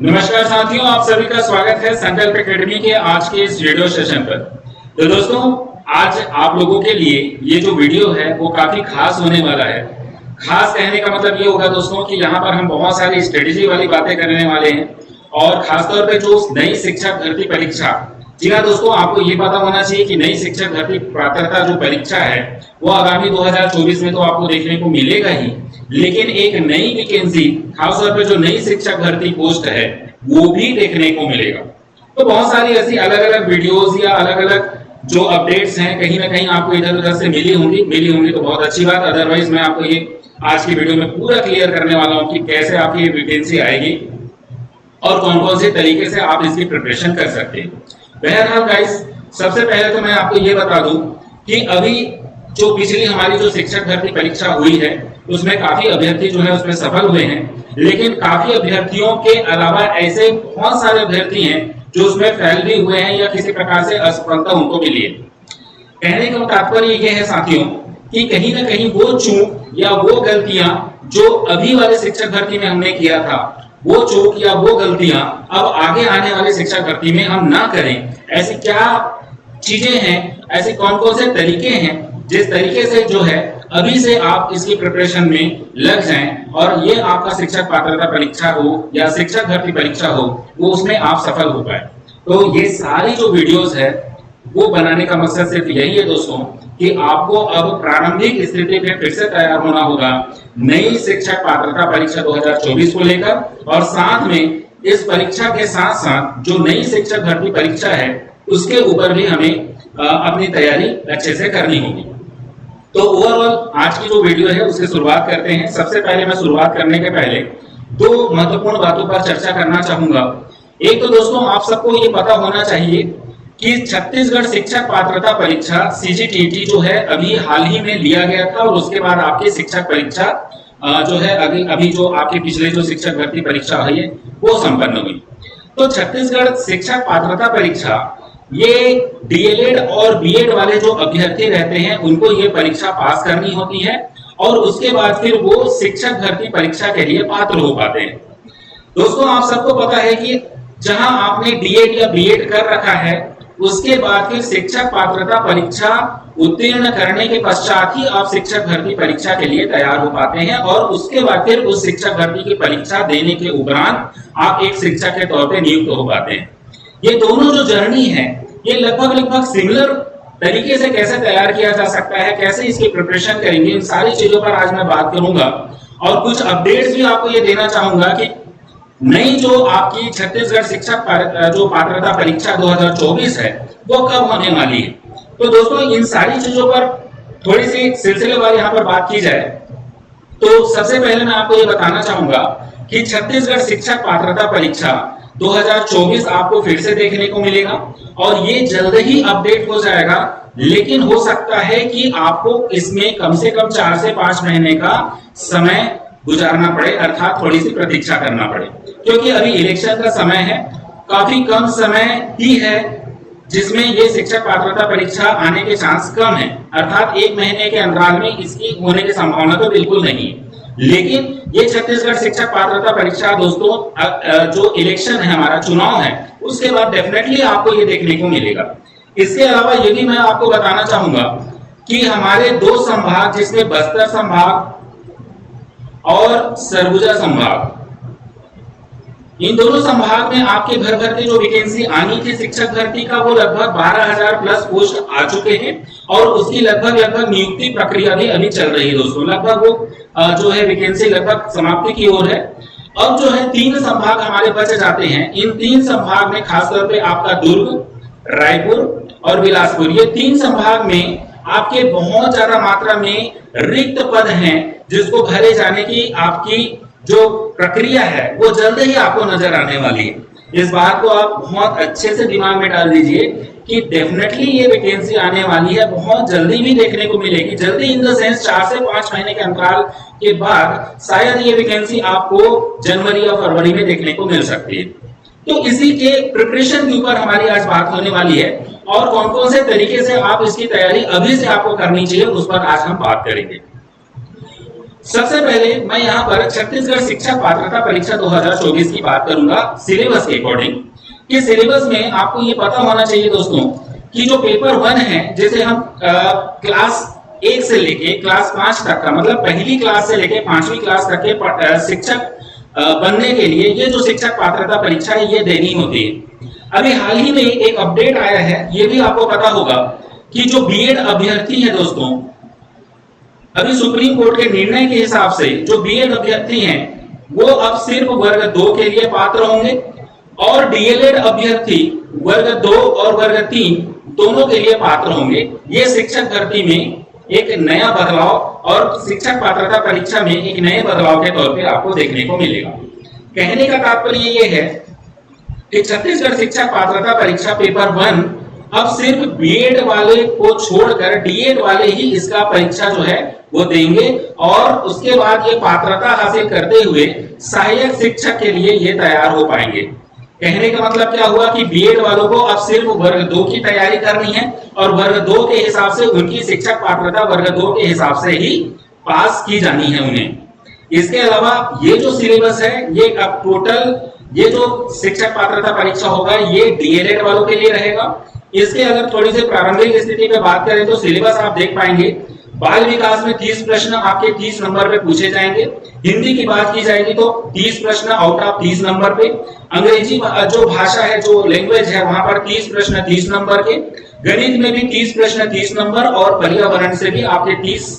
नमस्कार साथियों, आप सभी का स्वागत है संकल्प एकेडमी के आज के इस वीडियो सेशन पर। तो दोस्तों, आज आप लोगों के लिए ये जो वीडियो है वो काफी खास होने वाला है। खास कहने का मतलब ये होगा दोस्तों कि यहाँ पर हम बहुत सारी स्ट्रेटेजी वाली बातें करने वाले हैं और खासतौर पे जो नई शिक्षक भर्ती परीक्षा, जी हाँ दोस्तों, आपको ये पता होना चाहिए कि नई शिक्षक भर्ती पात्रता जो परीक्षा है वो आगामी 2024 में तो आपको देखने को मिलेगा ही, लेकिन एक नई वैकेंसी खासतौर पे जो नई शिक्षक भर्ती पोस्ट है वो भी देखने को मिलेगा। तो बहुत सारी ऐसी अलग अलग वीडियोस या अलग अलग जो अपडेट्स हैं कहीं ना कहीं आपको इधर उधर से मिली होंगी तो बहुत अच्छी बात। अदरवाइज मैं आपको ये आज की वीडियो में पूरा क्लियर करने वाला हूँ कि कैसे आपकी ये वैकेंसी आएगी और कौन कौन से तरीके से आप इसकी प्रिपरेशन कर सकते हैं। बहरहाल गाइस, सबसे पहले तो मैं आपको ये बता दूं कि अभी जो पिछली हमारी जो शिक्षक भर्ती परीक्षा हुई है उसमें काफी अभ्यर्थी जो है उसमें सफल हुए हैं, लेकिन काफी अभ्यर्थियों के अलावा ऐसे बहुत सारे अभ्यर्थी हैं जो उसमें फेल भी हुए हैं या किसी प्रकार से असफलता उनको मिली है। कहने का तात्पर्य ये है साथियों कि कहीं ना कहीं वो चूक या वो गलतियां जो अभी वाले शिक्षक भर्ती में हमने किया था, वो चूक या वो गलतियां अब आगे आने वाले शिक्षक भर्ती में हम ना करें। ऐसी क्या चीजें हैं, ऐसे कौन कौन से तरीके हैं जिस तरीके से जो है अभी से आप इसकी प्रिपरेशन में लग जाएं और ये आपका शिक्षक पात्रता परीक्षा हो या शिक्षक भर्ती परीक्षा हो वो उसमें आप सफल हो पाए। तो ये सारी जो वीडियोस है वो बनाने का मकसद सिर्फ यही है दोस्तों कि आपको अब प्रारंभिक स्थिति में फिर से तैयार होना होगा नई शिक्षक पात्रता परीक्षा 2024 को लेकर, और साथ में इस परीक्षा के साथ साथ जो नई शिक्षक भर्ती परीक्षा है उसके ऊपर भी हमें अपनी तैयारी अच्छे से करनी होगी। तो ओवरऑल आज की जो वीडियो है उसकी शुरुआत करते हैं। सबसे पहले मैं शुरुआत करने के पहले दो महत्वपूर्ण बातों पर चर्चा करना चाहूंगा। एक तो दोस्तों, आप सबको ये पता होना चाहिए कि छत्तीसगढ़ शिक्षक पात्रता परीक्षा CGTT जो है अभी हाल ही में लिया गया था और उसके बाद आपकी शिक्षक परीक्षा जो है अभी जो आपके पिछले जो शिक्षक भर्ती परीक्षा हुई है वो संपन्न हुई। तो छत्तीसगढ़ शिक्षक पात्रता परीक्षा ये DLED और BEd वाले जो अभ्यर्थी रहते हैं उनको ये परीक्षा पास करनी होती है और उसके बाद फिर वो शिक्षक भर्ती परीक्षा के लिए पात्र हो पाते हैं। दोस्तों, आप सबको पता है कि जहां आपने DED या BEd कर रखा है उसके बाद फिर शिक्षक पात्रता परीक्षा उत्तीर्ण करने के पश्चात ही आप शिक्षक भर्ती परीक्षा के लिए तैयार हो पाते हैं और उसके बाद फिर उस शिक्षक भर्ती की परीक्षा देने के उपरांत आप एक शिक्षक के तौर पर नियुक्त हो पाते हैं। ये दोनों जो जर्नी है ये लगभग सिमिलर तरीके से कैसे तैयार किया जा सकता है, कैसे इसकी प्रिपरेशन करेंगे, इन सारी चीजों पर आज मैं बात करूंगा और कुछ अपडेट्स भी आपको ये देना चाहूंगा कि नई जो आपकी छत्तीसगढ़ शिक्षक जो पात्रता परीक्षा 2024 है वो कब होने वाली है। तो दोस्तों, इन सारी चीजों पर थोड़ी सी सिलसिलेवार यहाँ पर बात की जाए तो सबसे पहले मैं आपको ये बताना चाहूंगा कि छत्तीसगढ़ शिक्षक पात्रता परीक्षा 2024 आपको फिर से देखने को मिलेगा और ये जल्द ही अपडेट हो जाएगा, लेकिन हो सकता है कि आपको इसमें कम से कम 4 से 5 महीने का समय गुजारना पड़े, अर्थात थोड़ी सी प्रतीक्षा करना पड़े, क्योंकि अभी इलेक्शन का समय है, काफी कम समय ही है जिसमें ये शिक्षक पात्रता परीक्षा आने के चांस कम है, अर्थात 1 महीने के अंतराल में इसकी होने की संभावना तो बिल्कुल नहीं है। लेकिन ये छत्तीसगढ़ शिक्षक पात्रता परीक्षा दोस्तों जो इलेक्शन है, हमारा चुनाव है, उसके बाद डेफिनेटली आपको ये देखने को मिलेगा। इसके अलावा ये भी मैं आपको बताना चाहूंगा कि हमारे 2 संभाग जिसमें बस्तर संभाग और सरगुजा संभाग, इन दोनों संभाग में आपके भर भर के जो वैकेंसी आनी थी शिक्षक भर्ती का वो लगभग 12,000 प्लस पोस्ट आ चुके हैं और उसकी लगभग नियुक्ति प्रक्रिया भी अभी चल रही है दोस्तों। लगभग वो जो है वैकेंसी लगभग समाप्ति की ओर है। अब जो है 3 संभाग हमारे बच जाते हैं। इन 3 संभाग में खासतौर पे आपका दुर्ग, रायपुर और बिलासपुर, ये 3 संभाग में आपके बहुत ज्यादा मात्रा में रिक्त पद हैं जिसको भरे जाने की आपकी जो प्रक्रिया है वो जल्द ही आपको नजर आने वाली है। इस बात को आप बहुत अच्छे से दिमाग में डाल दीजिए कि डेफिनेटली ये वैकेंसी आने वाली है, बहुत जल्दी भी देखने को मिलेगी। जल्दी इन द सेंस 4 से 5 महीने के अंतराल के बाद शायद ये वैकेंसी आपको जनवरी या फरवरी में देखने को मिल सकती है। तो इसी के प्रिपरेशन के ऊपर हमारी आज बात होने वाली है और कौन कौन से तरीके से आप इसकी तैयारी अभी से आपको करनी चाहिए उस पर आज हम बात करेंगे। सबसे पहले मैं यहाँ पर छत्तीसगढ़ शिक्षक पात्रता परीक्षा 2024 की बात करूंगा सिलेबस के अकॉर्डिंग। कि सिलेबस में आपको ये पता होना चाहिए दोस्तों कि जो पेपर 1 है, जैसे हम क्लास 1 से लेके क्लास 5 तक का, मतलब पहली क्लास से लेके 5वीं क्लास तक के शिक्षक बनने के लिए ये जो शिक्षक पात्रता परीक्षा है ये देनी होती है। अभी हाल ही में एक अपडेट आया है, ये भी आपको पता होगा कि जो बीएड अभ्यर्थी है दोस्तों, अभी सुप्रीम कोर्ट के निर्णय के हिसाब से जो बीएड अभ्यर्थी हैं वो अब सिर्फ वर्ग 2 के लिए पात्र होंगे और डीएलएड अभ्यर्थी वर्ग 2 और वर्ग 3 दोनों के लिए पात्र होंगे। ये शिक्षक भर्ती में एक नया बदलाव और शिक्षक पात्रता परीक्षा में एक नए बदलाव के तौर पे आपको देखने को मिलेगा। कहने का तात्पर्य ये है कि छत्तीसगढ़ शिक्षक पात्रता परीक्षा पेपर 1 अब सिर्फ बीएड वाले को छोड़कर डीएड वाले ही इसका परीक्षा जो है वो देंगे और उसके बाद ये पात्रता हासिल करते हुए सहायक शिक्षक के लिए ये तैयार हो पाएंगे। कहने का मतलब क्या हुआ कि बीएड वालों को अब सिर्फ वर्ग 2 की तैयारी करनी है और वर्ग 2 के हिसाब से उनकी शिक्षक पात्रता वर्ग 2 के हिसाब से ही पास की जानी है उन्हें। इसके अलावा ये जो सिलेबस है ये अब टोटल ये जो शिक्षक पात्रता परीक्षा होगा ये डीएलएड वालों के लिए रहेगा। इसके अगर थोड़ी सी प्रारंभिक स्थिति पे बात करें तो सिलेबस आप देख पाएंगे, बाल विकास में 30 प्रश्न आपके 30 नंबर पे पूछे जाएंगे। हिंदी की बात की जाएगी तो 30 प्रश्न आउट ऑफ 30 नंबर पे। अंग्रेजी जो भाषा है, जो लैंग्वेज है, वहां पर 30 प्रश्न 30 नंबर के। गणित में भी 30 प्रश्न 30 नंबर और पर्यावरण से भी आपके 30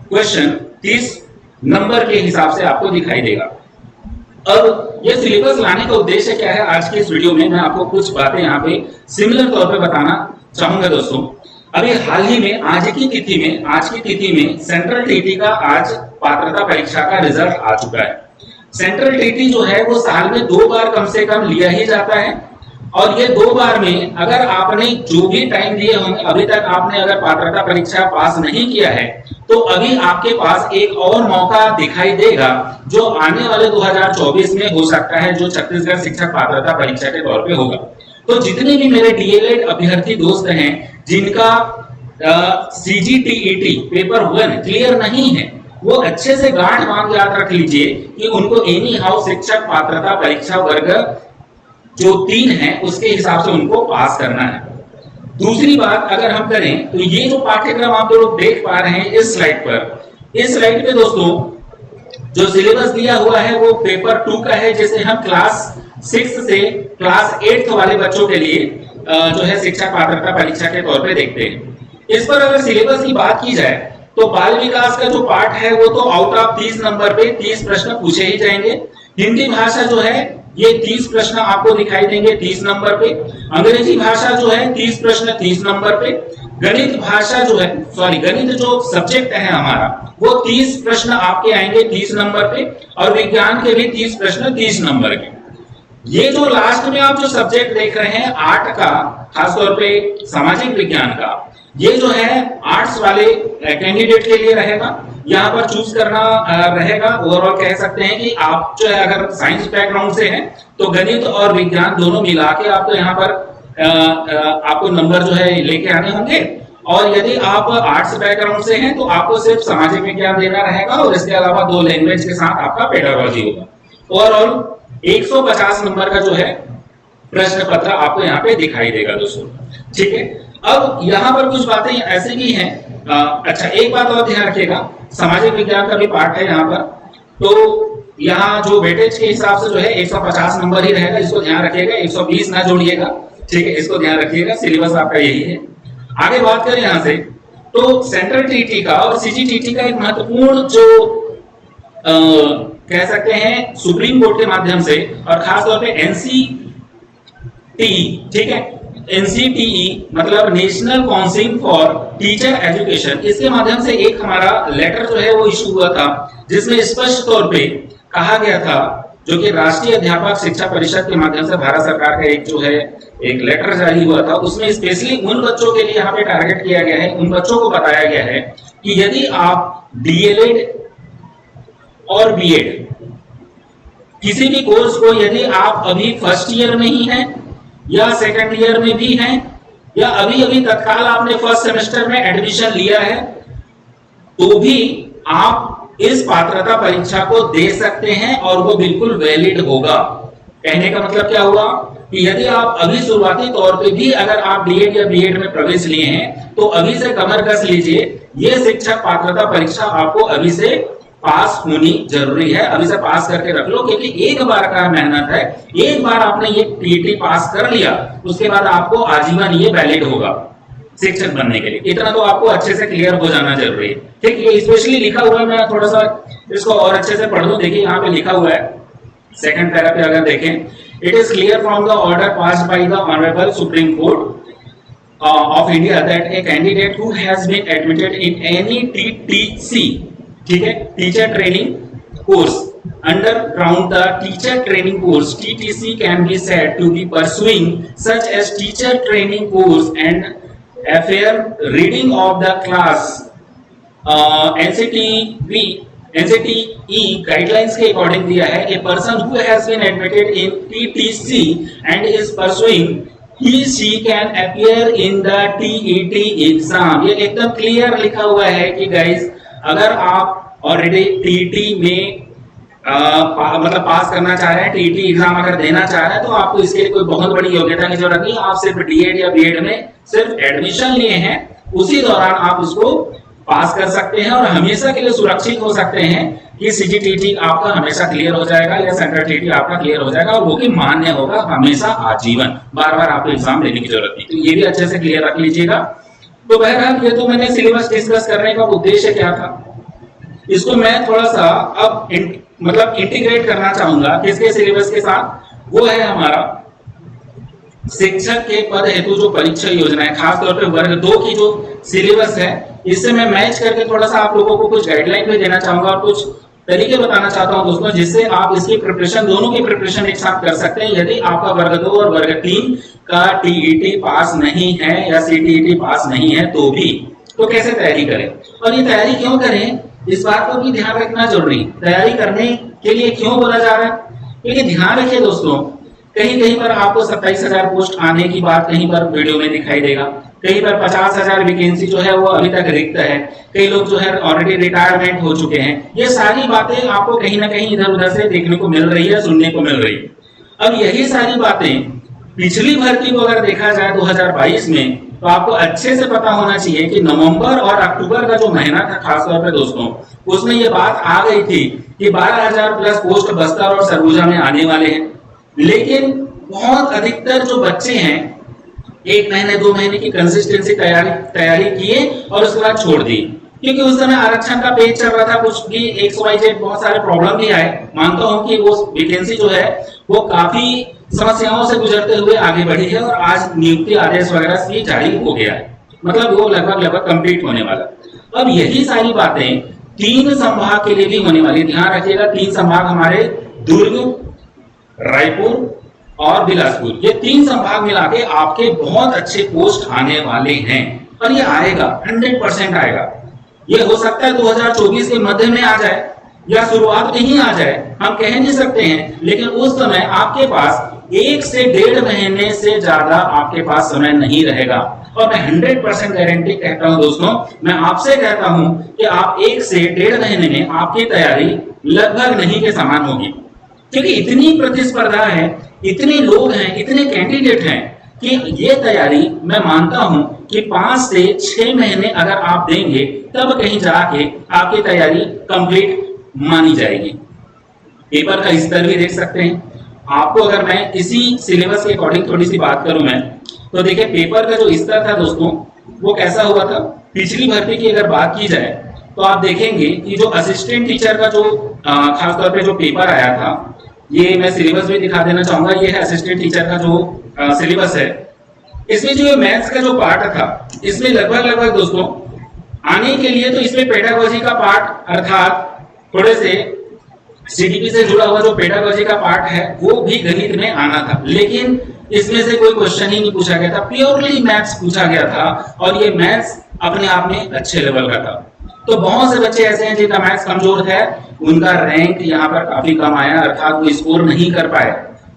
क्वेश्चन 30 नंबर के हिसाब से आपको दिखाई देगा। अब ये सिलेबस लाने का उद्देश्य क्या है, आज के इस वीडियो में मैं आपको कुछ बातें यहाँ पे सिमिलर तौर पे बताना चाहूंगा दोस्तों। अभी हाल ही में आज की तिथि में सेंट्रल टीटी का आज पात्रता परीक्षा का रिजल्ट आ चुका है। सेंट्रल टीटी जो है वो साल में 2 बार कम से कम लिया ही जाता है और ये 2 बार में अगर आपने जो भी टाइम दिए होंगे, अभी तक आपने अगर पात्रता परीक्षा पास नहीं किया है तो अभी आपके पास एक और मौका दिखाई देगा जो आने वाले 2024 में हो सकता है, जो छत्तीसगढ़ शिक्षक पात्रता परीक्षा के तौर पे होगा। तो जितने भी मेरे डीएलएड अभ्यर्थी दोस्त हैं जिनका सीजीटीईटी पेपर 1 क्लियर नहीं है, वो अच्छे से गांठ बांध याद रख लीजिए कि उनको एनी हाउ शिक्षक पात्रता परीक्षा वर्ग जो 3 है उसके हिसाब से उनको पास करना है। दूसरी बात अगर हम करें तो ये जो पाठ्यक्रम आप लोग देख पा रहे हैं इस स्लाइड पे दोस्तों जो सिलेबस दिया हुआ है वो पेपर 2 का है, जिसे हम क्लास 6 से क्लास 8 वाले बच्चों के लिए जो है शिक्षक पात्रता परीक्षा के तौर पे देखते हैं। इस पर अगर सिलेबस की बात की जाए तो बाल विकास का जो पार्ट है वो तो आउट ऑफ 30 नंबर पे 30 प्रश्न पूछे ही जाएंगे। हिंदी भाषा जो है ये 30 प्रश्न आपको दिखाई देंगे 30 नंबर पे। अंग्रेजी भाषा जो है 30 प्रश्न 30 नंबर पे। गणित भाषा जो है गणित जो सब्जेक्ट है हमारा वो 30 प्रश्न आपके आएंगे 30 नंबर पे और विज्ञान के भी 30 प्रश्न 30 नंबर के। ये जो लास्ट में आप जो सब्जेक्ट देख रहे हैं आर्ट का, खासतौर पे सामाजिक विज्ञान का, ये जो है आर्ट्स वाले कैंडिडेट के लिए रहेगा। यहाँ पर चूज करना रहेगा। ओवरऑल कह सकते हैं कि आप जो है अगर साइंस बैकग्राउंड से हैं तो गणित और विज्ञान दोनों मिला के आपको यहाँ पर आपको नंबर जो है लेके आने होंगे और यदि आप आर्ट्स बैकग्राउंड से हैं तो आपको सिर्फ सामाजिक विज्ञान देना रहेगा और इसके अलावा 2 लैंग्वेज के साथ आपका पेडागोजी होगा। ओवरऑल 150 नंबर का जो है प्रश्न पत्र आपको यहाँ पे दिखाई देगा दोस्तों, ठीक है। अब यहाँ पर कुछ बातें ऐसे भी हैं। अच्छा, एक बात और ध्यान रखिएगा, सामाजिक विज्ञान का भी पार्ट है यहाँ पर, तो यहाँ जो वेटेज के हिसाब से जो है 150 नंबर ही रहेगा, इसको ध्यान रखिएगा, 120 ना जोड़िएगा, ठीक है, इसको ध्यान रखिएगा। सिलेबस आपका यही है। आगे बात करें यहाँ से तो सेंट्रल टीटी का और सीजीटीटी का एक महत्वपूर्ण जो कह सकते हैं सुप्रीम कोर्ट के माध्यम से और खासतौर पे एनसीटीई, ठीक है, एनसीटीई मतलब national council for teacher education, इसके माध्यम से एक हमारा लेटर जो है वो इशू हुआ था जिसमें स्पष्ट तौर पे कहा गया था, जो कि राष्ट्रीय अध्यापक शिक्षा परिषद के माध्यम से भारत सरकार का एक जो है एक लेटर जारी हुआ था, उसमें स्पेशली उन बच्चों के लिए यहाँ पे टारगेट किया गया है, उन बच्चों को बताया गया है कि यदि आप डीएलएड और बीएड किसी भी कोर्स को यदि आप अभी फर्स्ट ईयर में ही हैं या सेकंड ईयर में भी हैं या अभी अभी तत्काल आपने फर्स्ट सेमेस्टर में एडमिशन लिया है तो भी आप इस पात्रता परीक्षा को दे सकते हैं और वो बिल्कुल वैलिड होगा। कहने का मतलब क्या हुआ कि यदि आप अभी शुरुआती तौर पे भी अगर आप डीएड या बीएड में प्रवेश लिए हैं तो अभी से कमर कस लीजिए, ये शिक्षक पात्रता परीक्षा आपको अभी से पास होनी जरूरी है। अभी से पास करके रख लो, क्योंकि एक बार का मेहनत है। एक बार आपने ये टीईटी पास कर लिया, उसके बाद आपको आजीवन ये वैलिड होगा शिक्षक बनने के लिए। इतना तो आपको अच्छे से क्लियर हो जाना जरूरी है। ठीक, ये स्पेशली लिखा हुआ है, मैं थोड़ा सा इसको और अच्छे से पढ़ लूं। देखिए यहाँ पे लिखा हुआ है, सेकंड पैरा पे अगर देखें, it is clear from the order passed by the honourable Supreme Court of India that a candidate who has been admitted in any TTC, ठीक है, teacher training course underground the teacher training course TTC can be said to be pursuing such as teacher training course and a fair reading of the class NCTE guidelines के according दिया है। a person who has been admitted in TTC and is pursuing he she can appear in the TET exam। ये एकदम clear लिखा हुआ है कि guys अगर आप ऑलरेडी टीटी में मतलब पास करना चाह रहे हैं, टीटी एग्जाम अगर देना चाह रहे हैं, तो आपको इसके लिए कोई बहुत बड़ी योग्यता की जरूरत नहीं। आप सिर्फ डीएड या बीएड में सिर्फ एडमिशन लिए हैं, उसी दौरान आप उसको पास कर सकते हैं और हमेशा के लिए सुरक्षित हो सकते हैं कि सीजीटीटी आपका हमेशा क्लियर हो जाएगा या सेंट्रल टीटी आपका क्लियर हो जाएगा और वो भी मान्य होगा हमेशा आजीवन, बार बार आपको एग्जाम देने की जरूरत नहीं। तो ये भी अच्छे से क्लियर रख लीजिएगा। तो बहरहाल ये तो मैंने सिलेबस डिस्कस करने का उद्देश्य क्या था, इसको मैं थोड़ा सा अब मतलब इंटीग्रेट करना चाहूंगा किसके सिलेबस के साथ। वो है हमारा शिक्षक के पद हेतु जो परीक्षा योजना है, खासतौर पे वर्ग 2 की जो सिलेबस है, इससे मैं मैच करके थोड़ा सा आप लोगों को कुछ गाइडलाइन भी देना चाहूंगा और कुछ तरीके बताना चाहता हूं दोस्तों, जिससे आप इसकी प्रिपरेशन, दोनों की प्रिपरेशन एक साथ कर सकते हैं। यदि आपका वर्ग 2 और वर्ग 3 का टीईटी पास नहीं है या सीटीईटी पास नहीं है तो भी, तो कैसे तैयारी करें और ये तैयारी क्यों करें, इस बात को भी ध्यान रखना जरूरी। तैयारी करने के लिए क्यों बोला जा रहा है, क्योंकि ध्यान रखिए दोस्तों, कहीं कहीं पर आपको 27,000 पोस्ट आने की बात कहीं पर वीडियो में दिखाई देगा, कहीं पर 50,000 वैकेंसी जो है वो अभी तक रिक्त है, कई लोग जो है ऑलरेडी रिटायरमेंट हो चुके हैं। ये सारी बातें आपको कहीं ना कहीं इधर उधर से देखने को मिल रही है, सुनने को मिल रही है। अब यही सारी बातें पिछली भर्ती को अगर देखा जाए 2022 में, तो आपको अच्छे से पता होना चाहिए कि नवंबर और अक्टूबर का जो महीना था खासतौर पे दोस्तों, उसमें ये बात आ गई थी कि 12,000 प्लस पोस्ट बस्तर और सरगुजा में आने वाले हैं। लेकिन बहुत अधिकतर जो बच्चे हैं 1 महीने 2 महीने की कंसिस्टेंसी तैयारी किए और उसके बाद छोड़ दी, क्योंकि उस समय आरक्षण का पेज चल रहा था, कुछ भी XYZ बहुत सारे प्रॉब्लम भी आए। मानता हूं कि वो वैकेंसी जो है वो काफी समस्याओं से गुजरते हुए आगे बढ़ी है और आज नियुक्ति आदेश वगैरह भी जारी हो गया है, मतलब वो लगभग कंप्लीट होने वाला। अब यही सारी बातें 3 संभाग के लिए भी होने वाली, ध्यान रखिएगा। 3 संभाग हमारे दुर्ग, रायपुर और बिलासपुर, ये 3 संभाग मिला के आपके बहुत अच्छे पोस्ट आने वाले हैं और ये आएगा, 100% आएगा। ये हो सकता है 2024 के मध्य में आ जाए या शुरुआत में ही आ जाए, हम कह नहीं सकते हैं, लेकिन उस समय आपके पास 1 से 1.5 महीने से ज्यादा आपके पास समय नहीं रहेगा। और मैं 100% गारंटी कहता हूं दोस्तों, मैं आपसे कहता हूं कि आप 1 से 1.5 महीने में आपकी तैयारी लगभग नहीं के समान होगी, क्योंकि इतनी प्रतिस्पर्धा है, इतने लोग हैं, इतने कैंडिडेट हैं कि ये तैयारी मैं मानता हूं कि 5 से 6 महीने अगर आप देंगे तब कहीं जाके आपकी तैयारी कंप्लीट मानी जाएगी। पेपर का स्तर भी देख सकते हैं आपको। अगर मैं इसी सिलेबस के अकॉर्डिंग थोड़ी सी बात करूं मैं, तो देखिए पेपर का जो स्तर था दोस्तों वो कैसा हुआ था। पिछली भर्ती की अगर बात की जाए तो आप देखेंगे कि जो असिस्टेंट टीचर का जो खासतौर पे जो पेपर आया था, ये मैं सिलेबस भी दिखा देना चाहूंगा। ये है असिस्टेंट टीचर का जो सिलेबस है। इसमें जो मैथ्स का जो पार्ट था, इसमें लगभग दोस्तों आने के लिए तो इसमें पेडागोजी का पार्ट, अर्थात थोड़े से सीडीपी से जुड़ा हुआ जो पेडागोजी का पार्ट है वो भी गणित में आना था, लेकिन इसमें से कोई क्वेश्चन ही नहीं पूछा गया था, प्योरली मैथ्स पूछा गया था और ये मैथ्स अपने आप में अच्छे लेवल का था। तो बहुत से बच्चे ऐसे हैं जिनका मैथ्स कमजोर है, उनका रैंक यहाँ पर काफी कम आया, अर्थात वो स्कोर नहीं कर पाए।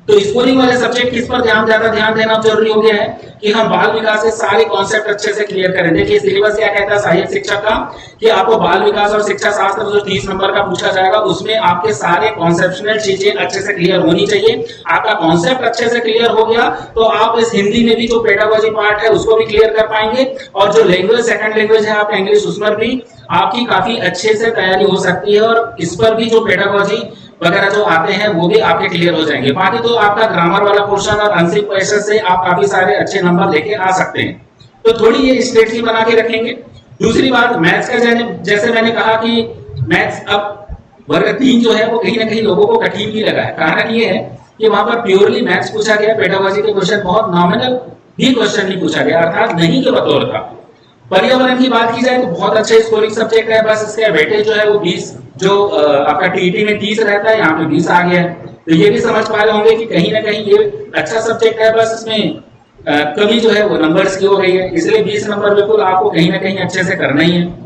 तो स्कोरिंग वाले सब्जेक्ट किस पर ज्यादा ध्यान देना जरूरी हो गया है कि हम बाल विकास के सारे कॉन्सेप्ट अच्छे से क्लियर करें। देखिए सिलेबस क्या कहता है सहायक शिक्षक का कि आपको बाल विकास और शिक्षा शास्त्र जो 30 नंबर का पूछा जाएगा उसमें आपके सारे कॉन्सेप्शनल चीजें अच्छे से क्लियर होनी चाहिए। आपका कॉन्सेप्ट अच्छे से क्लियर हो गया तो आप इस हिंदी में भी जो पेडागोजी पार्ट है उसको भी क्लियर कर पाएंगे, और जो लैंग्वेज सेकंड लैंग्वेज है आपका इंग्लिश, उसमें भी आपकी काफी अच्छे से तैयारी हो सकती है, और इस पर भी जो पेडागोजी वगैरह जो आते हैं वो भी आपके क्लियर हो जाएंगे। बाकी तो आपका ग्रामर वाला पोर्शन और आंशिक क्वेश्चन से आप काफी सारे अच्छे नंबर लेके आ सकते हैं, तो थोड़ी ये स्ट्रेटजी बना के रखेंगे। दूसरी बात मैथ्स का, जैसे मैंने कहा कि मैथ्स अब वर्ग 3 जो है वो कहीं ना कहीं लोगों को कठिन भी लगा है। कारण ये है कि वहां पर प्योरली मैथ्स पूछा गया, पेडागोजी के क्वेश्चन बहुत नॉमिनल भी क्वेश्चन नहीं पूछा गया, अर्थात नहीं के बतौर था। पर्यावरण की बात की जाए तो बहुत अच्छा स्कोरिंग सब्जेक्ट है, बस इसका वेटेज जो है वो 20, जो आपका टीईटी में 30 रहता है यहाँ पे 20 आ गया है। तो ये भी समझ पा रहे होंगे कि कहीं ना कहीं ये अच्छा सब्जेक्ट है, बस इसमें कमी जो है वो नंबर्स की हो गई है, इसलिए 20 नंबर बिल्कुल आपको कहीं ना कहीं अच्छे से करना ही है।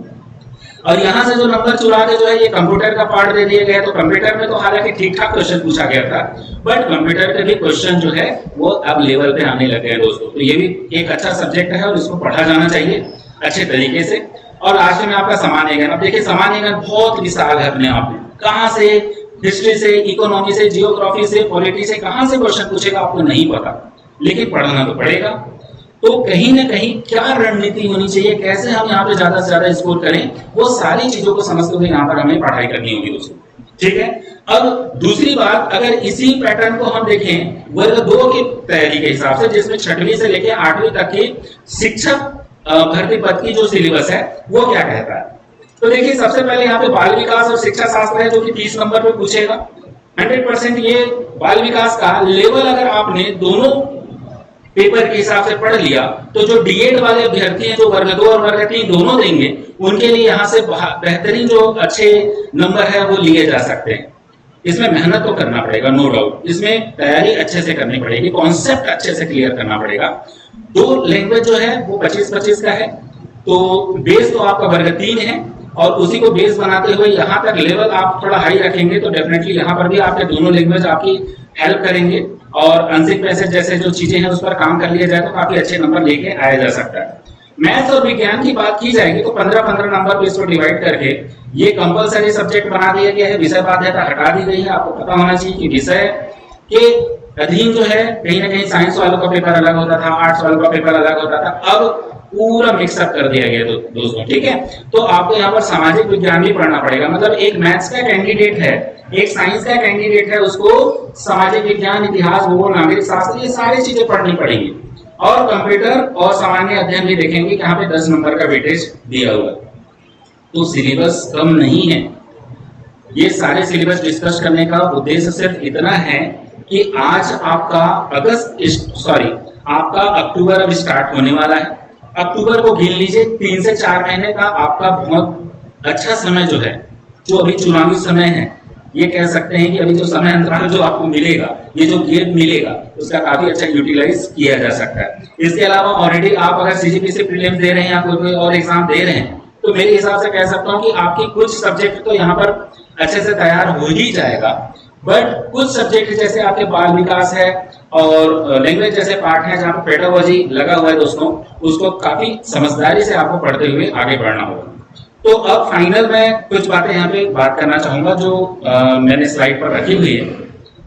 और यहाँ से जो नंबर चुरा के जो है ये कंप्यूटर का पार्ट दे दिया गया है, तो कंप्यूटर में तो हालांकि ठीक ठाक क्वेश्चन पूछा गया था, बट कंप्यूटर के भी क्वेश्चन जो है वो अब लेवल पे आने लगे हैं दोस्तों। तो ये भी एक अच्छा सब्जेक्ट है और इसको पढ़ा जाना चाहिए अच्छे तरीके से। और लास्ट में आपका सामान्य ज्ञान, अब देखिए सामान्य ज्ञान बहुत विशाल है अपने आप में, कहाँ से हिस्ट्री से, इकोनॉमी से, जियोग्राफी से, पॉलिटी से कहाँ से क्वेश्चन पूछेगा आपको नहीं पता, लेकिन पढ़ना तो पड़ेगा। तो कहीं ना कहीं क्या रणनीति होनी चाहिए, कैसे हम यहाँ पे ज्यादा से ज्यादा स्कोर करें, वो सारी चीजों को समझते हुए यहाँ पर हमें पढ़ाई करनी होगी दोस्तों, ठीक है। अब दूसरी बात, अगर इसी पैटर्न को हम देखें वर्ग 2 की तैयारी के हिसाब से, जिसमें 6वीं से लेकर 8वीं तक की शिक्षक भर्ती पद की जो सिलेबस है वो क्या कहता है, तो देखिए सबसे पहले यहाँ पे बाल विकास और शिक्षा शास्त्र है जो कि 30 नंबर पे पूछेगा 100%। ये बाल विकास का लेवल अगर आपने दोनों पेपर के हिसाब से पढ़ लिया तो जो डीएड वाले अभ्यर्थी हैं जो वर्ग 2 और वर्ग 3 दोनों देंगे उनके लिए यहाँ से बेहतरीन जो अच्छे नंबर है वो लिए जा सकते हैं। इसमें मेहनत तो करना पड़ेगा नो डाउट, इसमें तैयारी अच्छे से करनी पड़ेगी, कॉन्सेप्ट अच्छे से क्लियर करना पड़ेगा। 2 लैंग्वेज जो है वो 25-25 का है, तो बेस तो आपका वर्ग 3 है, और उसी को बेस बनाते हुए यहाँ तक लेवल आप थोड़ा हाई रखेंगे तो डेफिनेटली यहाँ पर भी आपके दोनों लैंग्वेज आपकी हेल्प करेंगे, और आंशिक पैसेज जैसे जो चीजें हैं उस पर काम कर लिया जाए तो काफी अच्छे नंबर लेके आया जा सकता है। मैथ्स और विज्ञान की बात की जाएगी तो 15-15 नंबर पे इसको डिवाइड करके ये कंपलसरी सब्जेक्ट बना दिया गया है, विषय बाध्यता हटा दी गई है। आपको पता होना चाहिए कि विषय के अधीन जो है कहीं ना कहीं साइंस वालों का पेपर अलग होता था, आर्ट्स वालों का पेपर अलग होता था, अब पूरा मिक्सअप कर दिया गया दोस्तों, ठीक है। तो आपको यहाँ पर सामाजिक विज्ञान भी पढ़ना पड़ेगा, मतलब एक मैथ्स का कैंडिडेट है, एक साइंस का कैंडिडेट है, उसको सामाजिक विज्ञान, इतिहास, भूगोल, नागरिक शास्त्र ये सारी चीजें पढ़नी पड़ेंगी। और कंप्यूटर और सामान्य अध्ययन भी देखेंगे कि यहाँ पे 10 नंबर का वेटेज दिया हुआ, तो सिलेबस कम नहीं है। ये सारे सिलेबस डिस्कस करने का उद्देश्य सिर्फ इतना है कि आज आपका आपका अक्टूबर अब स्टार्ट होने वाला है। अक्टूबर को गिन लीजिए, 3 से 4 महीने का आपका बहुत अच्छा समय जो है, जो अभी चुनावी समय है, ये कह सकते हैं कि अभी जो समय अंतराल जो आपको मिलेगा, ये जो गैप मिलेगा, उसका काफी अच्छा यूटिलाइज किया जा सकता है। इसके अलावा ऑलरेडी आप अगर सीजीपीसी प्रीलिम्स दे रहे हैं या कोई और एग्जाम दे रहे हैं तो मेरे हिसाब से कह सकता हूँ कि आपकी कुछ सब्जेक्ट तो यहाँ पर अच्छे से तैयार हो ही जाएगा, बट कुछ सब्जेक्ट जैसे आपके बाल विकास है और लैंग्वेज जैसे पार्ट है जहाँ पर पेडागोजी लगा हुआ है दोस्तों, उसको काफी समझदारी से आपको पढ़ते हुए आगे बढ़ना होगा। तो अब फाइनल में कुछ बातें यहाँ पे बात करना चाहूंगा जो मैंने स्लाइड पर रखी हुई है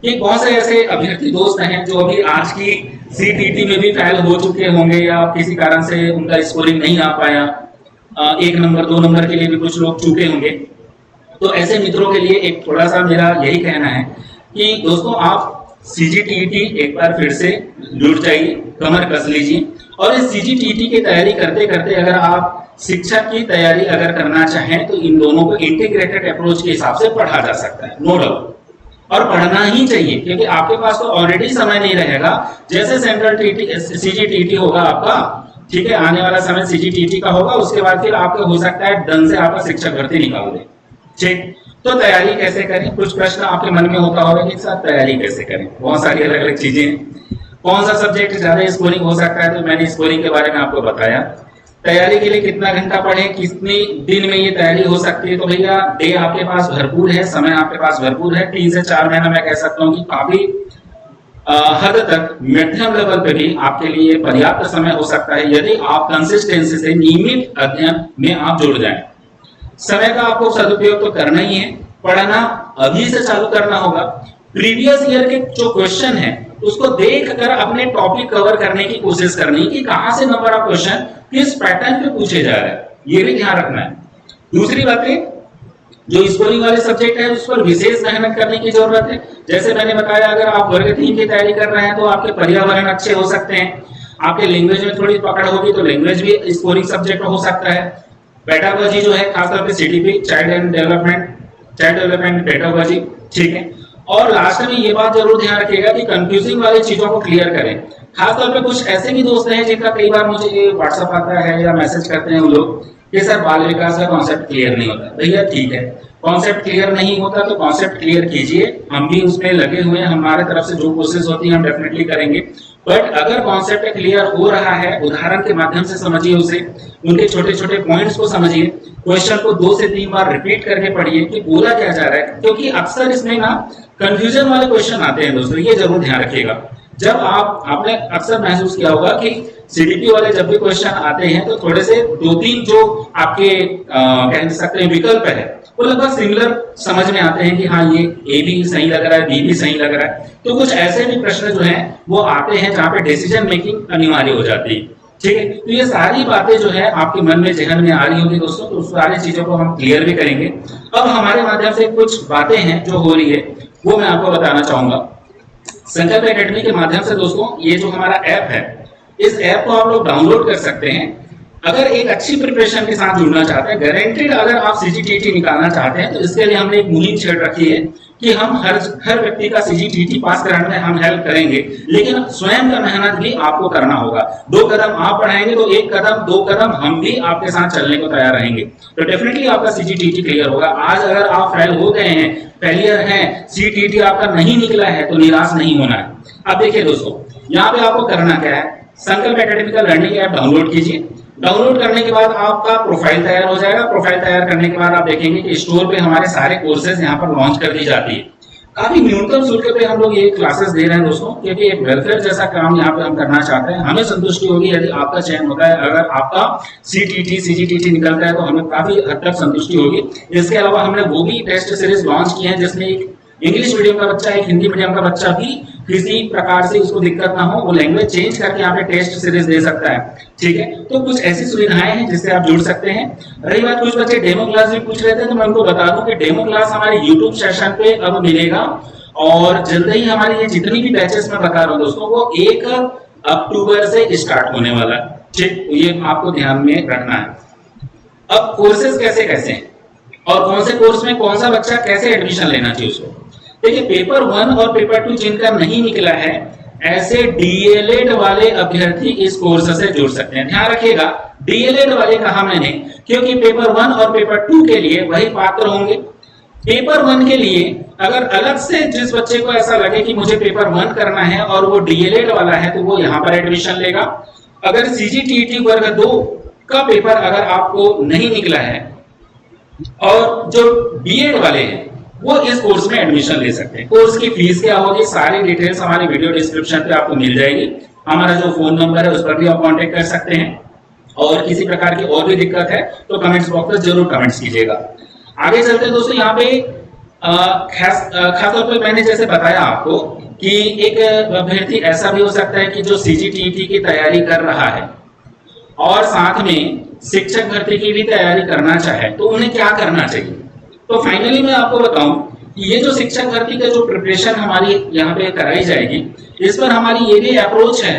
कि बहुत से ऐसे अभ्यर्थी दोस्त हैं जो अभी आज की सीटीटी में भी फेल हो चुके होंगे या किसी कारण से उनका स्कोरिंग नहीं आ पाया, 1 नंबर 2 नंबर के लिए भी कुछ लोग चूके होंगे। तो ऐसे मित्रों के लिए एक थोड़ा सा मेरा यही कहना है कि दोस्तों आप सीजीटीईटी एक बार फिर से जुट जाइए, कमर कस लीजिए, और इस सीजीटीईटी की तैयारी करते करते अगर आप शिक्षक की तैयारी अगर करना चाहें तो इन दोनों को इंटीग्रेटेड अप्रोच के हिसाब से पढ़ा जा सकता है, नो डाउट, और पढ़ना ही चाहिए क्योंकि आपके पास तो ऑलरेडी समय नहीं रहेगा। जैसे सेंट्रल सीजीटीईटी होगा आपका, ठीक है, आने वाला समय सीजीटीईटी का होगा, उसके बाद फिर आपको हो सकता है डन से आपका शिक्षक भर्ती निकाल दे, ठीक। तो तैयारी कैसे करें, कुछ प्रश्न आपके मन में होता होगा कि सर तैयारी कैसे करें, बहुत सारी अलग अलग चीजें हैं, कौन सा सब्जेक्ट ज्यादा स्कोरिंग हो सकता है, तो मैंने स्कोरिंग के बारे में आपको बताया। तैयारी के लिए कितना घंटा पढ़ें, कितने दिन में ये तैयारी हो सकती है, तो भैया डे आपके पास भरपूर है, समय आपके पास भरपूर है, 3 से 4 महीना मैं कह सकता हूँ कि काफी हद तक मध्यम लेवल पे भी आपके लिए पर्याप्त समय हो सकता है यदि आप कंसिस्टेंसी से नियमित अध्ययन में आप जुड़ जाएं। समय का आपको सदुपयोग तो करना ही है, पढ़ना अभी से चालू करना होगा। प्रीवियस ईयर के जो क्वेश्चन है उसको देखकर अपने टॉपिक कवर करने की कोशिश करनी कि कहां से नंबर ऑफ क्वेश्चन किस पैटर्न पे पूछे जा रहे हैं, ये भी ध्यान रखना है। दूसरी बात है, जो स्कोरिंग वाले सब्जेक्ट है उस पर विशेष मेहनत करने की जरूरत है। जैसे मैंने बताया, अगर आप वर्ग 3 की तैयारी कर रहे हैं तो आपके पर्यावरण अच्छे हो सकते हैं, आपके लैंग्वेज में थोड़ी पकड़ होगी तो लैंग्वेज भी स्कोरिंग सब्जेक्ट हो सकता है। पेडागोजी जो है खासतौर पे सीडीपी, चाइल्ड डेवलपमेंट पेडागोजी, ठीक है। और लास्ट में ये बात जरूर ध्यान रखिएगा कि कंफ्यूजिंग वाली चीजों को क्लियर करें। खासतौर पे कुछ ऐसे भी दोस्त हैं जिनका कई बार मुझे व्हाट्सएप आता है या मैसेज करते हैं वो लोग कि सर बाल विकास का कॉन्सेप्ट क्लियर नहीं होता। भैया ठीक है, कॉन्सेप्ट क्लियर नहीं होता तो कॉन्सेप्ट क्लियर कीजिए, हम भी उसमें लगे हुए हैं, हमारे तरफ से जो कोशिश होती है हम डेफिनेटली करेंगे। बट अगर कॉन्सेप्ट क्लियर हो रहा है, उदाहरण के माध्यम से समझिए उसे, उनके छोटे छोटे पॉइंट्स को समझिए, क्वेश्चन को 2 से 3 बार रिपीट करके पढ़िए कि बोला क्या जा रहा है, क्योंकि अक्सर इसमें ना कंफ्यूजन वाले क्वेश्चन आते हैं दोस्तों, ये जरूर ध्यान रखिएगा। जब आपने अक्सर महसूस किया होगा कि सीडीपी वाले जब भी क्वेश्चन आते हैं तो थोड़े से 2-3 जो आपके कह सकते हैं विकल्प है वो लगभग सिमिलर समझ में आते हैं कि हाँ ये ए भी सही लग रहा है, बी भी सही लग रहा है। तो कुछ ऐसे भी प्रश्न जो हैं वो आते हैं जहाँ पे डिसीजन मेकिंग अनिवार्य हो जाती है, ठीक है। तो ये सारी बातें जो है आपके मन में जहन में आ रही होगी दोस्तों, तो उस सारी चीजों को हम क्लियर भी करेंगे। अब हमारे माध्यम से कुछ बातें हैं जो हो रही है वो मैं आपको बताना चाहूंगा। संकल्प एकेडमी के माध्यम से दोस्तों ये जो हमारा ऐप है, इस ऐप को आप लोग डाउनलोड कर सकते हैं। अगर एक अच्छी प्रिपरेशन के साथ जुड़ना चाहते हैं, गारंटेड अगर आप सीजीटीटी निकालना चाहते हैं, तो इसके लिए हमने एक मुहिम छेड़ रखी है कि हम हर व्यक्ति का सीजीटीटी पास कराने में हम हेल्प करेंगे, लेकिन स्वयं का मेहनत भी आपको करना होगा। 2 कदम आप बढ़ाएंगे तो 1 कदम 2 कदम हम भी आपके साथ चलने को तैयार रहेंगे, तो डेफिनेटली आपका सीजीटीटी क्लियर होगा। आज अगर आप फेल हो गए हैं, फेलियर है, सीटीटी आपका नहीं निकला है, तो निराश नहीं होना है। अब देखिए दोस्तों, यहाँ पे आपको करना क्या है, संकल्प एकेडमी का लर्निंग ऐप डाउनलोड कीजिए। डाउनलोड करने के बाद आपका प्रोफाइल तैयार हो जाएगा। प्रोफाइल तैयार करने के बाद आप देखेंगे कि स्टोर पे हमारे सारे कोर्सेज यहाँ पर लॉन्च कर दी जाती है। काफी न्यूनतम शुल्क पे हम लोग ये क्लासेस दे रहे हैं दोस्तों, क्योंकि एक वेलफेयर जैसा काम यहाँ पे हम करना चाहते हैं। हमें संतुष्टि होगी यदि आपका चयन होता है, अगर आपका सीटीटी सीजीटीटी निकलता है तो हमें काफी हद तक संतुष्टि होगी। इसके अलावा हमने वो भी टेस्ट सीरीज लॉन्च किए हैं जिसमें एक इंग्लिश मीडियम का बच्चा, एक हिंदी मीडियम का बच्चा भी किसी प्रकार से उसको दिक्कत ना हो, वो लैंग्वेज चेंज करके यहाँ पे टेस्ट सीरीज दे सकता है, ठीक है। तो कुछ ऐसी सुविधाएं हैं जिससे आप जुड़ सकते हैं। रही बात, कुछ बच्चे डेमो क्लास भी पूछ रहे थे, तो मैं उनको बता दूं कि डेमो क्लास हमारे यूट्यूब सेशन पे अब मिलेगा, और जल्द ही हमारी ये जितनी भी बैचेस मैं बता रहा हूँ दोस्तों, वो 1 अक्टूबर से स्टार्ट होने वाला है, ठीक, ये आपको ध्यान में रखना है। अब कोर्सेज कैसे कैसे हैं और कौन से कोर्स में कौन सा बच्चा कैसे एडमिशन लेना चाहिए उसको, देखिए पेपर 1 और पेपर 2 जिनका नहीं निकला है, ऐसे डीएलएड वाले अभ्यर्थी इस कोर्स से जुड़ सकते हैं। ध्यान रखिएगा, डीएलएड वाले कहा मैंने, क्योंकि पेपर 1 और पेपर 2 के लिए वही पात्र होंगे। पेपर 1 के लिए अगर अलग से जिस बच्चे को ऐसा लगे कि मुझे पेपर 1 करना है और वो डीएलएड वाला है, तो वो यहाँ पर एडमिशन लेगा। अगर सीजीटीटी वर्ग 2 का पेपर अगर आपको नहीं निकला है और जो बीएड वाले हैं वो इस कोर्स में एडमिशन ले सकते हैं। कोर्स की फीस क्या होगी, सारी डिटेल्स हमारी वीडियो डिस्क्रिप्शन पे आपको मिल जाएगी। हमारा जो फोन नंबर है उस पर भी आप कांटेक्ट कर सकते हैं, और किसी प्रकार की और भी दिक्कत है तो कमेंट्स बॉक्स में जरूर कमेंट्स कीजिएगा। आगे चलते हैं दोस्तों, यहाँ पे खासतौर पर मैंने जैसे बताया आपको कि एक अभ्यर्थी ऐसा भी हो सकता है कि जो सीजीटीटी की तैयारी कर रहा है और साथ में शिक्षक भर्ती की भी तैयारी करना चाहे, तो उन्हें क्या करना चाहिए। तो फाइनली मैं आपको बताऊं कि ये जो शिक्षक भर्ती का जो प्रिपरेशन हमारी यहाँ पे कराई जाएगी, इस पर हमारी ये भी अप्रोच है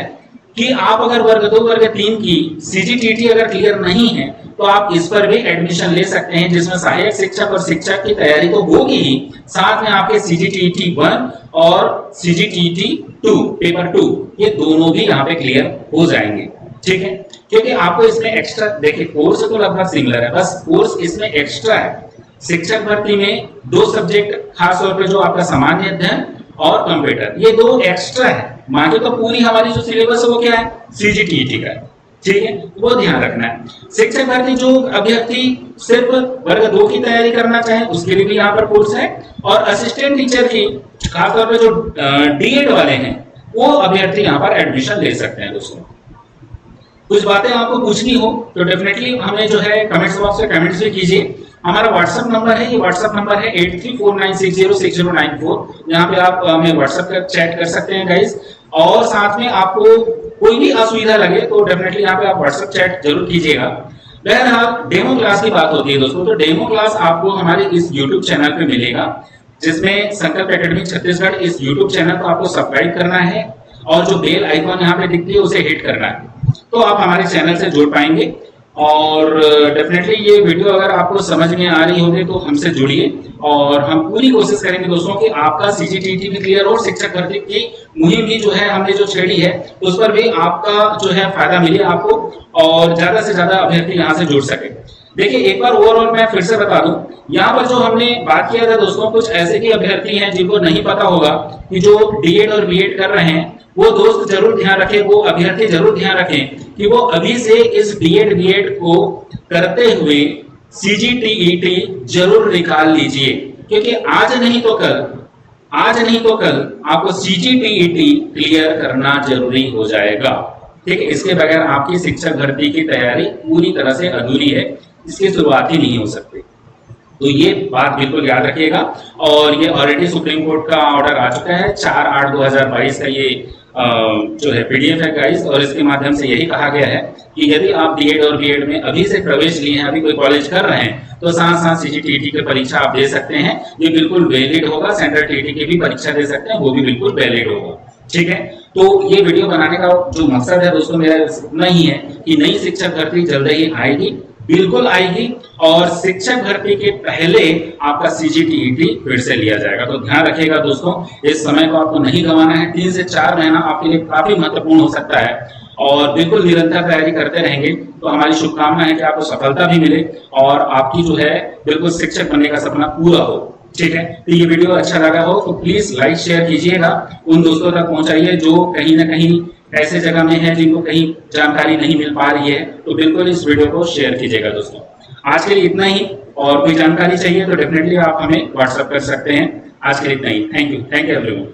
कि आप अगर वर्ग 2 वर्ग 3 की सीजीटीटी अगर क्लियर नहीं है तो आप इस पर भी एडमिशन ले सकते हैं, जिसमें सहायक शिक्षक और शिक्षक की तैयारी तो होगी ही, साथ में आपके सीजीटीटी 1 और सीजीटीटी 2 पेपर 2 ये दोनों भी यहाँ पे क्लियर हो जाएंगे, ठीक है। क्योंकि आपको इसमें एक्स्ट्रा, देखिए कोर्स तो लगभग सिमिलर है, बस कोर्स इसमें एक्स्ट्रा है। शिक्षक भर्ती में 2 सब्जेक्ट खास तौर पे जो आपका सामान्य अध्ययन और कंप्यूटर, ये 2 एक्स्ट्रा है। माने तो पूरी हमारी जो सिलेबस है वो क्या है, सीजीटीटी का, ठीक है, वो ध्यान रखना है। शिक्षक भर्ती जो अभ्यर्थी सिर्फ वर्ग 2 की तैयारी करना चाहे उसके लिए भी यहाँ पर कोर्स है, और असिस्टेंट टीचर की खासतौर पे जो डीएड वाले हैं वो अभ्यर्थी यहाँ पर एडमिशन ले सकते हैं दोस्तों। कुछ बातें आपको पूछनी हो तो डेफिनेटली हमें जो है कमेंट्स बॉक्स में कमेंट्स भी कीजिए। हमारा व्हाट्सएप नंबर है, ये व्हाट्सएप नंबर है 8349606094। यहाँ पे आप हमें व्हाट्सएप कर चैट कर सकते हैं गाइस। और साथ में आपको कोई भी असुविधा लगे तो डेफिनेटली यहाँ पे आप व्हाट्सएप चैट जरूर कीजिएगा। बहरहाल डेमो क्लास की बात होती है दोस्तों, तो डेमो क्लास आपको हमारे इस यूट्यूब चैनल पे मिलेगा, जिसमें संकल्प एकेडमी छत्तीसगढ़ इस यूट्यूब चैनल को आपको सब्सक्राइब करना है और जो बेल आइकॉन यहाँ पे दिखती है उसे हिट करना है, तो आप हमारे चैनल से जुड़ पाएंगे। और डेफिनेटली ये वीडियो अगर आपको समझ में आ रही होगी तो हमसे जुड़िए और हम पूरी कोशिश करेंगे दोस्तों कि आपका सीजीटीटी भी क्लियर हो और शिक्षक भर्ती की मुहिम भी जो है हमने जो छेड़ी है उस पर भी आपका जो है फायदा मिले आपको और ज्यादा से ज्यादा अभ्यर्थी यहाँ से जुड़ सके। देखिए एक बार ओवरऑल मैं फिर से बता दूं, यहाँ पर जो हमने बात किया था दोस्तों, कुछ ऐसे भी अभ्यर्थी हैं जिनको नहीं पता होगा कि जो डीएड और बीएड कर रहे हैं वो दोस्त जरूर ध्यान रखें, वो अभ्यर्थी जरूर ध्यान रखें कि वो अभी से इस डीएड बीएड को करते हुए सीजीटीईटी जरूर निकाल लीजिए, क्योंकि आज नहीं तो कल आपको सीजीटीईटी क्लियर करना जरूरी हो जाएगा। ठीक है, इसके बगैर आपकी शिक्षक भर्ती की तैयारी पूरी तरह से अधूरी है, इसकी शुरुआत ही नहीं हो सकती। तो ये बात बिल्कुल याद रखिएगा। और ये ऑलरेडी सुप्रीम कोर्ट का ऑर्डर आ चुका है, 4/8/2022 का ये जो है पीडीएफ है गाइस, और इसके माध्यम से यही कहा गया है कि यदि आप डीएड और बीएड में अभी से प्रवेश लिए हैं, अभी कोई कॉलेज कर रहे हैं, तो साथ साथ सीजीटीटी की परीक्षा आप दे सकते हैं, ये बिल्कुल वैलिड होगा। सेंट्रल टीटी की भी परीक्षा दे सकते हैं, वो भी बिल्कुल वैलिड होगा। ठीक है, तो ये वीडियो बनाने का जो मकसद है दोस्तों मेरा इतना ही है कि नई शिक्षक भर्ती जल्द ही आएगी, बिल्कुल आएगी, और शिक्षक भर्ती के पहले आपका सीजीटीईटी फिर से लिया जाएगा। तो ध्यान रखिएगा दोस्तों, इस समय को आपको नहीं गंवाना है। 3 से 4 महीना आपके लिए काफी महत्वपूर्ण हो सकता है और बिल्कुल निरंतर तैयारी करते रहेंगे तो हमारी शुभकामना है कि आपको सफलता भी मिले और आपकी जो है बिल्कुल शिक्षक बनने का सपना पूरा हो। ठीक है, तो ये वीडियो अच्छा लगा हो तो प्लीज लाइक शेयर कीजिएगा, उन दोस्तों तक पहुंचाइए जो कहीं ना कहीं ऐसे जगह में है जिनको कहीं जानकारी नहीं मिल पा रही है, तो बिल्कुल इस वीडियो को शेयर कीजिएगा दोस्तों। आज के लिए इतना ही, और कोई जानकारी चाहिए तो डेफिनेटली आप हमें व्हाट्सएप कर सकते हैं। आज के लिए इतना ही। Thank you everyone.